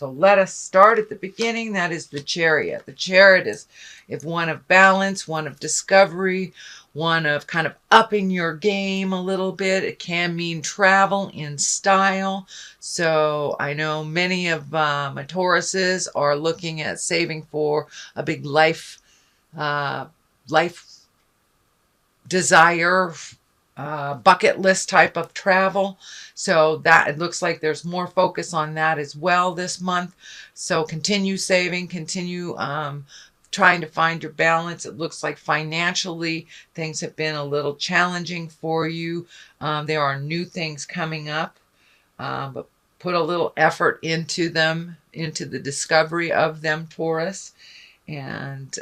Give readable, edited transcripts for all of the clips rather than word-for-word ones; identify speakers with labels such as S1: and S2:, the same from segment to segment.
S1: So let us start at the beginning. That is the Chariot. The Chariot is one of balance, one of discovery, one of kind of upping your game a little bit. It can mean travel in style. So I know many of my Tauruses are looking at saving for a big life desire, bucket list type of travel. So that it looks like there's more focus on that as well this month. So continue saving, continue trying to find your balance. It looks like financially things have been a little challenging for you. There are new things coming up, but put a little effort into them, into the discovery of them, Taurus. And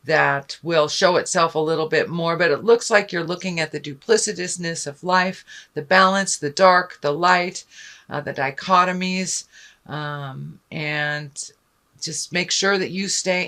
S1: that will show itself a little bit more, but it looks like you're looking at the duplicitousness of life, the balance, the dark, the light, the dichotomies, and just make sure that you stay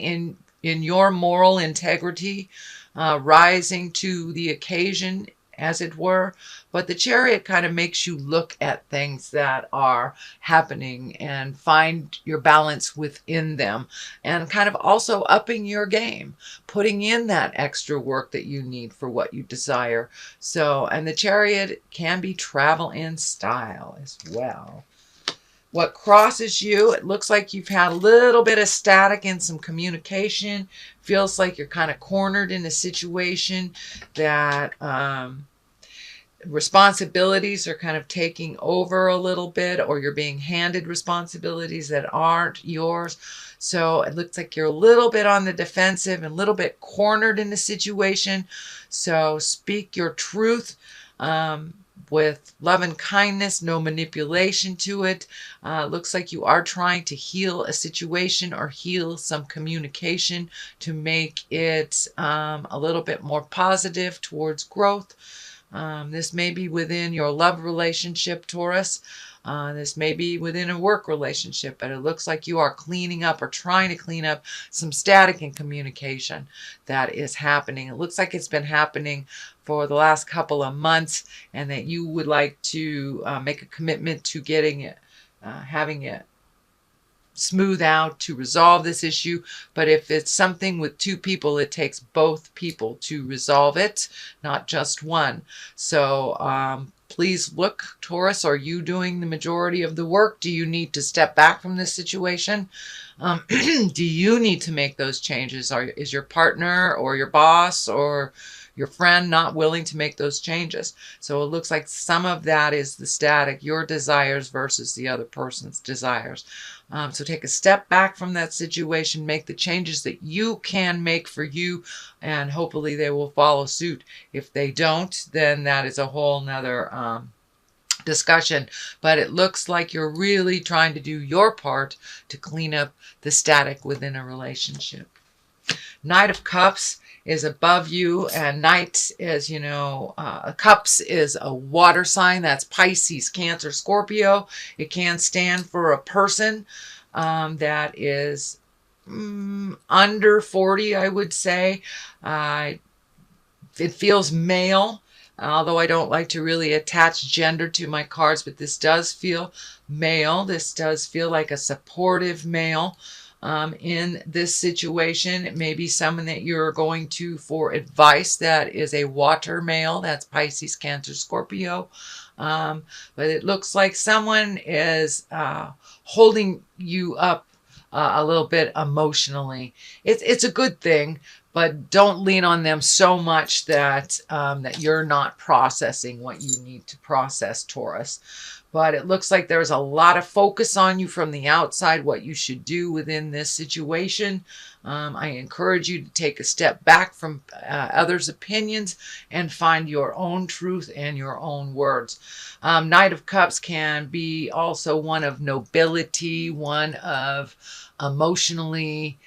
S1: in your moral integrity, rising to the occasion, as it were. But the Chariot kind of makes you look at things that are happening and find your balance within them, and kind of also upping your game, putting in that extra work that you need for what you desire. So, and the Chariot can be travel in style as well. What crosses you, it looks like you've had a little bit of static in some communication. Feels like you're kind of cornered in a situation that responsibilities are kind of taking over a little bit, or you're being handed responsibilities that aren't yours. So it looks like you're a little bit on the defensive and a little bit cornered in the situation. So speak your truth with love and kindness, no manipulation to it. Looks like you are trying to heal a situation or heal some communication to make it a little bit more positive towards growth. This may be within your love relationship, Taurus. This may be within a work relationship, but it looks like you are cleaning up or trying to clean up some static in communication that is happening. It looks like it's been happening for the last couple of months, and that you would like to make a commitment to getting it, having it smooth out to resolve this issue. But if it's something with two people, it takes both people to resolve it, not just one. So please look, Taurus, are you doing the majority of the work? Do you need to step back from this situation? Do you need to make those changes? Is your partner or your boss or your friend not willing to make those changes? So it looks like some of that is the static, your desires versus the other person's desires. So take a step back from that situation, make the changes that you can make for you, and hopefully they will follow suit. If they don't, then that is a whole nother discussion. But it looks like you're really trying to do your part to clean up the static within a relationship. Knight of Cups is above you, and Knight is, Cups is a water sign. That's Pisces, Cancer, Scorpio. It can stand for a person that is under 40, I would say. It feels male, although I don't like to really attach gender to my cards, but this does feel male. This does feel like a supportive male. In this situation, it may be someone that you're going to for advice that is a water male. That's Pisces, Cancer, Scorpio. But it looks like someone is holding you up a little bit emotionally. It's a good thing, but don't lean on them so much that that you're not processing what you need to process, Taurus. But it looks like there's a lot of focus on you from the outside, what you should do within this situation. I encourage you to take a step back from others' opinions and find your own truth and your own words. Knight of Cups can be also one of nobility, one of emotionally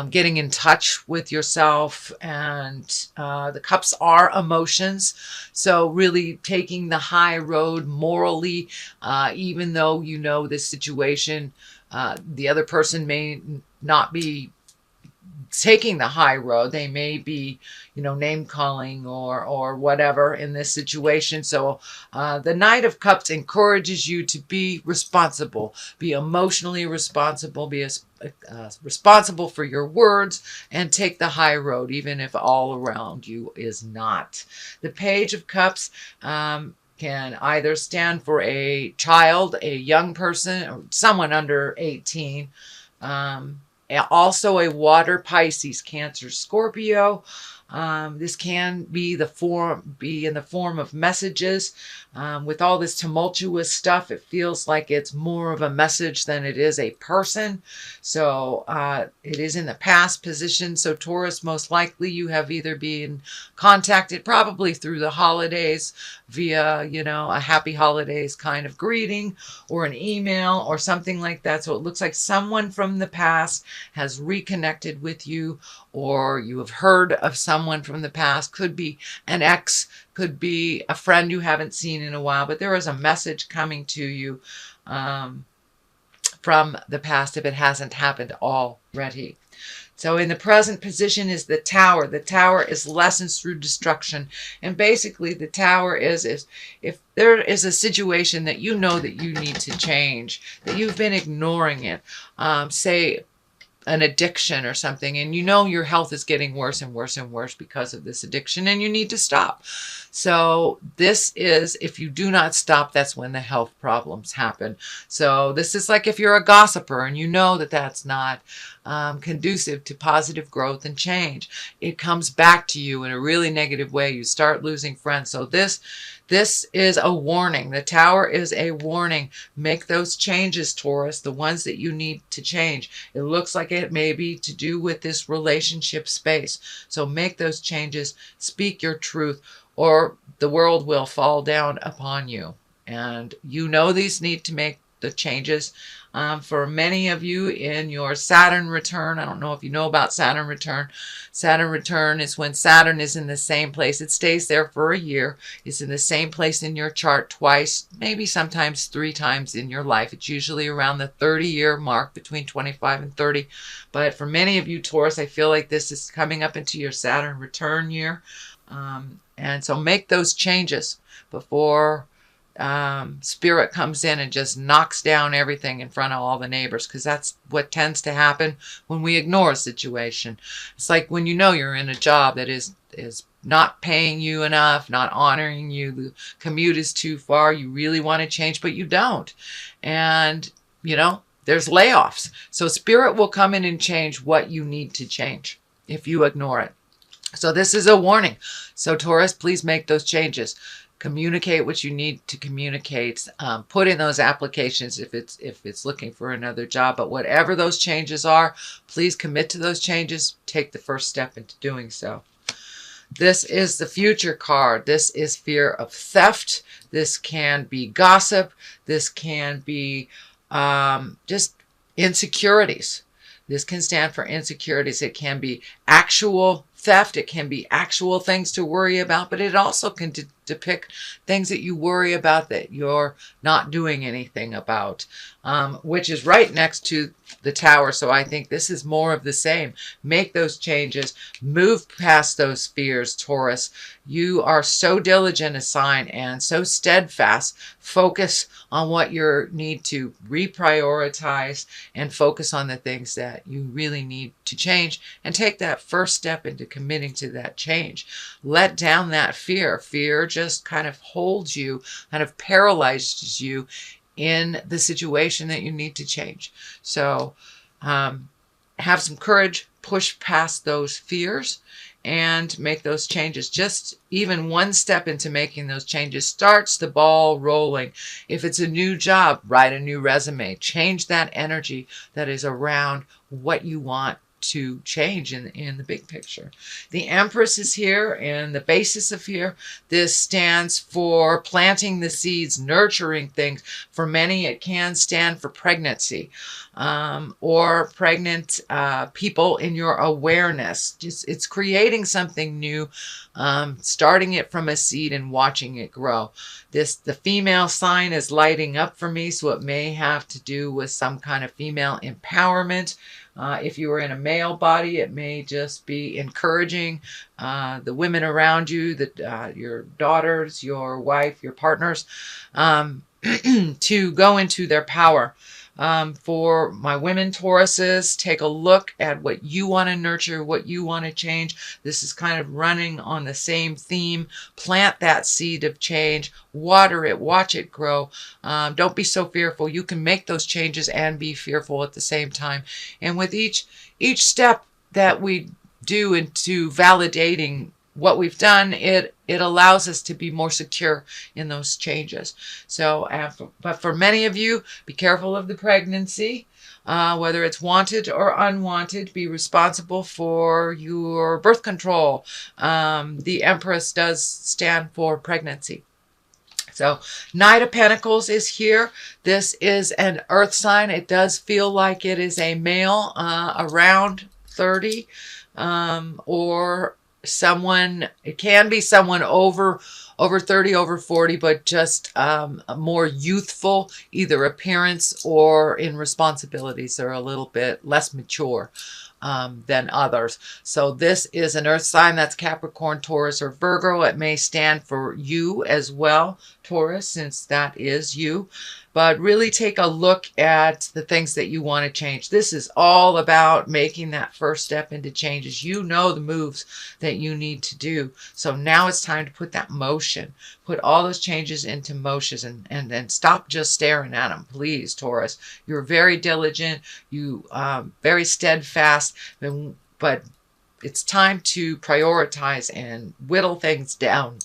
S1: getting in touch with yourself, and the cups are emotions. So really taking the high road morally, even though you know this situation, the other person may not be taking the high road. They may be, name calling or whatever in this situation. So the Knight of Cups encourages you to be responsible, be emotionally responsible, be responsible for your words, and take the high road, even if all around you is not. The Page of Cups can either stand for a child, a young person, or someone under 18. Also a water, Pisces, Cancer, Scorpio. This can be in the form of messages. With all this tumultuous stuff, it feels like it's more of a message than it is a person. So it is in the past position. So Taurus, most likely you have either been contacted probably through the holidays via, a happy holidays kind of greeting or an email or something like that. So it looks like someone from the past has reconnected with you, or you have heard of someone from the past. Could be an ex, could be a friend you haven't seen in a while, but there is a message coming to you from the past if it hasn't happened already. So in the present position is the Tower. The Tower is lessons through destruction. And basically the Tower is if there is a situation that you know that you need to change, that you've been ignoring it, say an addiction or something, and your health is getting worse and worse and worse because of this addiction, and you need to stop. So this is, if you do not stop, that's when the health problems happen. So this is like if you're a gossiper and you know that that's not conducive to positive growth and change. It comes back to you in a really negative way. You start losing friends. So this is a warning. The Tower is a warning. Make those changes, Taurus, the ones that you need to change. It looks like it may be to do with this relationship space. So make those changes. Speak your truth, or the world will fall down upon you. And these need to make the changes. For many of you in your Saturn return, I don't know if you know about Saturn return. Saturn return is when Saturn is in the same place. It stays there for a year. It's in the same place in your chart twice, maybe sometimes 3 times in your life. It's usually around the 30-year mark, between 25 and 30. But for many of you, Taurus, I feel like this is coming up into your Saturn return year. And so make those changes before Spirit comes in and just knocks down everything in front of all the neighbors, because that's what tends to happen when we ignore a situation. It's like when you're in a job that is not paying you enough, not honoring you, the commute is too far, you really want to change, but you don't. And, there's layoffs. So Spirit will come in and change what you need to change if you ignore it. So this is a warning. So Taurus, please make those changes. Communicate what you need to communicate. Put in those applications if it's looking for another job. But whatever those changes are, please commit to those changes. Take the first step into doing so. This is the Future card. This is fear of theft. This can be gossip. This can be just insecurities. This can stand for insecurities. It can be actual theft. It can be actual things to worry about, but it also can depict things that you worry about that you're not doing anything about, which is right next to the Tower. So I think this is more of the same. Make those changes. Move past those fears, Taurus. You are so diligent a sign and so steadfast. Focus on what you need to reprioritize and focus on the things that you really need to change, and take that first step into committing to that change. Let down that fear. Fear just kind of holds you, kind of paralyzes you in the situation that you need to change. So have some courage, push past those fears, and make those changes. Just even one step into making those changes starts the ball rolling. If it's a new job, write a new resume. Change that energy that is around what you want to change in the big picture. The Empress is here, and the basis of here, this stands for planting the seeds, nurturing things. For many, it can stand for pregnancy, or pregnant people in your awareness. It's creating something new, starting it from a seed and watching it grow. The female sign is lighting up for me, so it may have to do with some kind of female empowerment. If you were in a male body. It may just be encouraging the women around you, your daughters, your wife, your partners, to go into their power. For my women Tauruses, take a look at what you want to nurture, what you want to change. This is kind of running on the same theme. Plant that seed of change, water it, watch it grow. Don't be so fearful. You can make those changes and be fearful at the same time. And with each step that we do into validating what we've done, it allows us to be more secure in those changes. So, but for many of you, be careful of the pregnancy, whether it's wanted or unwanted. Be responsible for your birth control. The Empress does stand for pregnancy. So Knight of Pentacles is here. This is an earth sign. It does feel like it is a male around 30, or someone, it can be someone over 30, over 40, but just more youthful, either appearance or in responsibilities. They're a little bit less mature than others. So this is an earth sign. That's Capricorn, Taurus, or Virgo. It may stand for you as well, Taurus, since that is you. But really take a look at the things that you want to change. This is all about making that first step into changes. You know the moves that you need to do. So now it's time to put that motion. Put all those changes into motion and stop just staring at them. Please, Taurus. You're very diligent. You very steadfast. But it's time to prioritize and whittle things down.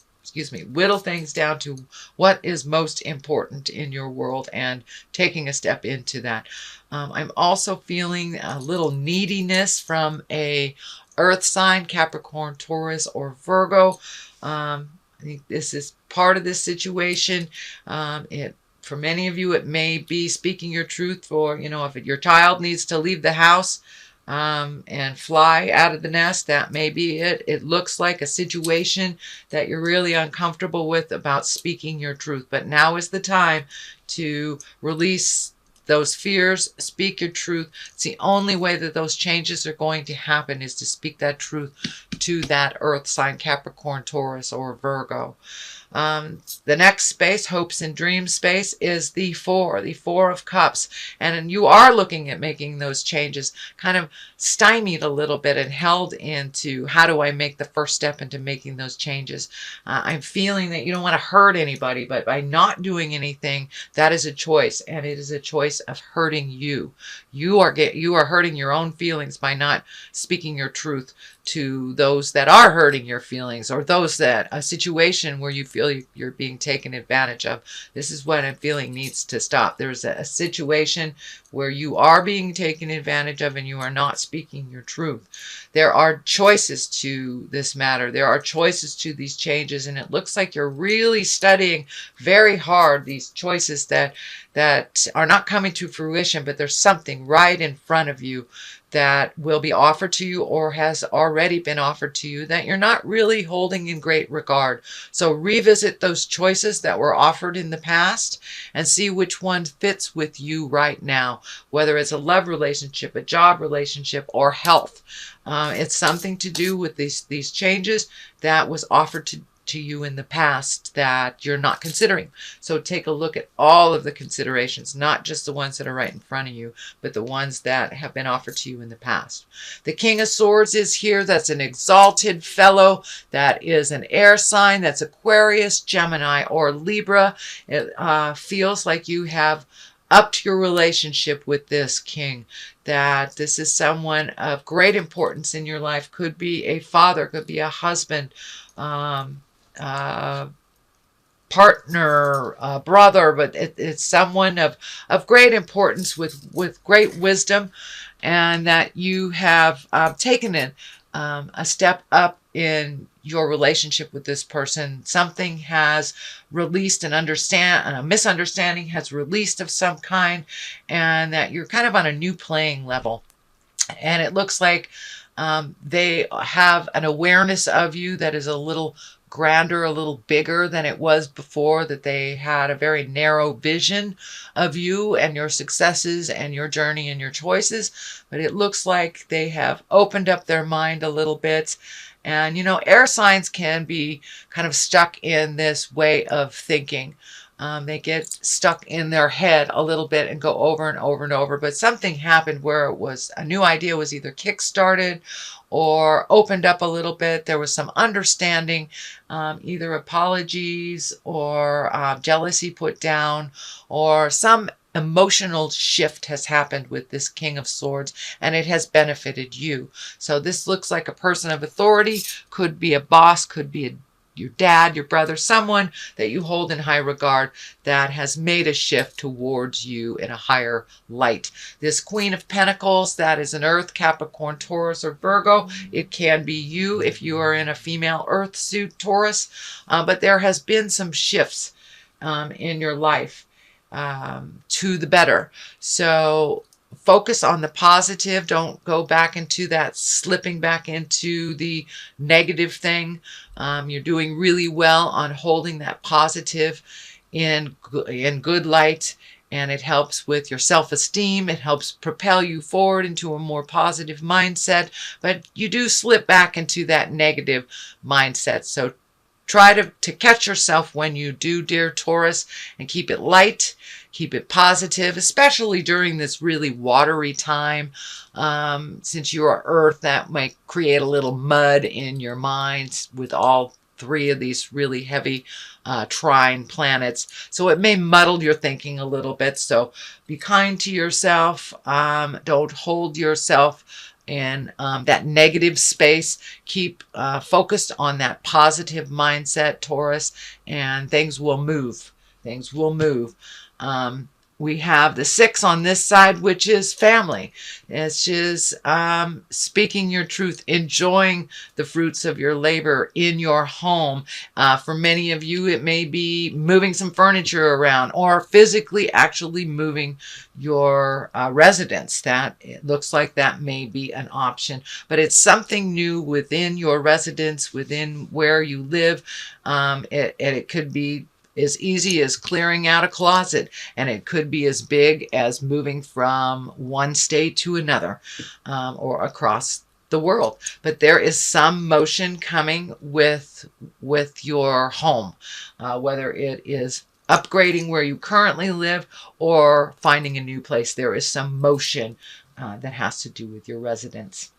S1: Whittle things down to what is most important in your world and taking a step into that. I'm also feeling a little neediness from a earth sign, Capricorn, Taurus, or Virgo. I think this is part of this situation. For many of you, it may be speaking your truth, or, if your child needs to leave the house, and fly out of the nest, that may be it. It looks like a situation that you're really uncomfortable with about speaking your truth. But now is the time to release those fears, speak your truth. It's the only way that those changes are going to happen, is to speak that truth to that earth sign, Capricorn, Taurus, or Virgo. The next space, hopes and dreams space, is the Four of Cups. And you are looking at making those changes, kind of stymied a little bit and held into, how do I make the first step into making those changes? I'm feeling that you don't want to hurt anybody, but by not doing anything, that is a choice, and it is a choice of hurting you. You are hurting your own feelings by not speaking your truth to those that are hurting your feelings, or those that, a situation where you feel you're being taken advantage of. This is what I'm feeling needs to stop. There's a situation where you are being taken advantage of and you are not speaking your truth. There are choices to this matter. There are choices to these changes, and it looks like you're really studying very hard these choices that are not coming to fruition, but there's something right in front of you that will be offered to you, or has already been offered to you, that you're not really holding in great regard. So revisit those choices that were offered in the past and see which one fits with you right now, whether it's a love relationship, a job relationship, or health. It's something to do with these changes that was offered to you in the past that you're not considering. So take a look at all of the considerations, not just the ones that are right in front of you, but the ones that have been offered to you in the past. The King of Swords is here. That's an exalted fellow. That is an air sign. That's Aquarius, Gemini, or Libra. It feels like you have upped your relationship with this king, that this is someone of great importance in your life. Could be a father, could be a husband, partner, brother, but it's someone of great importance with great wisdom, and that you have taken a step up in your relationship with this person. Something has released, a misunderstanding has released of some kind, and that you're kind of on a new playing level. And it looks like they have an awareness of you that is a little grander, a little bigger than it was before, that they had a very narrow vision of you and your successes and your journey and your choices. But it looks like they have opened up their mind a little bit. And, air signs can be kind of stuck in this way of thinking. They get stuck in their head a little bit and go over and over and over. But something happened where it was a new idea was either kick-started or opened up a little bit. There was some understanding, either apologies or jealousy put down, or some emotional shift has happened with this King of Swords, and it has benefited you. So this looks like a person of authority, could be a boss, could be your dad, your brother, someone that you hold in high regard that has made a shift towards you in a higher light. This Queen of Pentacles, that is an Earth, Capricorn, Taurus, or Virgo. It can be you if you are in a female Earth suit, Taurus. But there has been some shifts in your life to the better. So focus on the positive. Don't go back into that, slipping back into the negative thing. You're doing really well on holding that positive in good light, and it helps with your self-esteem. It helps propel you forward into a more positive mindset, but you do slip back into that negative mindset. So try to catch yourself when you do, dear Taurus, and keep it light, keep it positive, especially during this really watery time. Since you are Earth, that might create a little mud in your mind with all three of these really heavy trine planets. So it may muddle your thinking a little bit. So be kind to yourself. Don't hold yourself in that negative space. Keep focused on that positive mindset, Taurus, and things will move. Things will move. We have the 6 on this side, which is family. It's just speaking your truth, enjoying the fruits of your labor in your home. For many of you, it may be moving some furniture around or physically actually moving your residence. That it looks like that may be an option, but it's something new within your residence, within where you live. It could be as easy as clearing out a closet, and it could be as big as moving from one state to another, or across the world. But there is some motion coming with your home, whether it is upgrading where you currently live or finding a new place. There is some motion that has to do with your residence.